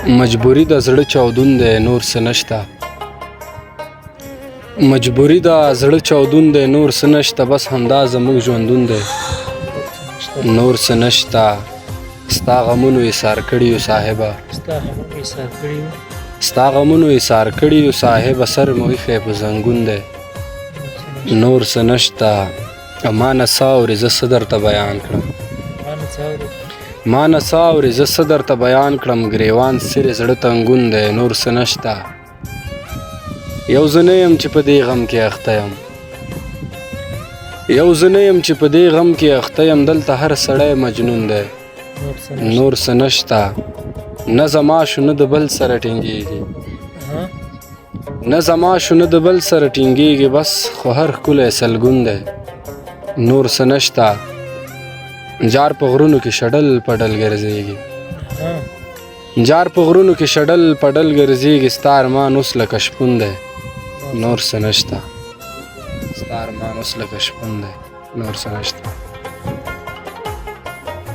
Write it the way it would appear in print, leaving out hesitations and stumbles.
مجبوري د زړه چاودون دی نور څه نشته مجبوري د زړه چاودون دی نور څه نشته بس همدا زموږ ژوندون دی نور څه نشته ستا غمونو ایثار کړي یو صاحبه ستا غمونو ایثار کړي یو صاحبه سر مو ایښی په زنګون دی نور څه نشته ما نه څه اورې زه څه درته بیان کړم ما نه څه اورې زه څه درته بیان کړم ګریوان څیرې زړه تنګون دی نور څه نشته یو زه نه یم چې په دې غم کې اخته یم یو زه نه یم چې په دې غم کې اخته یم دلته هر سړی مجنون دی نور څه نشته نه زما شو نه د بل سره ټینګېږي نه زما شو نه د بل سره ټینګېږي بس خو هر ښکلی سلګون دی نور څه نشته جار په غرونو کې شډل پډل ګرځېږي جار په غرونو کې شډل پډل ګرځېږي ستا ارمان اوس لکه شپون دی نور څه نشته ستا ارمان اوس لکه شپون دی نور څه نشته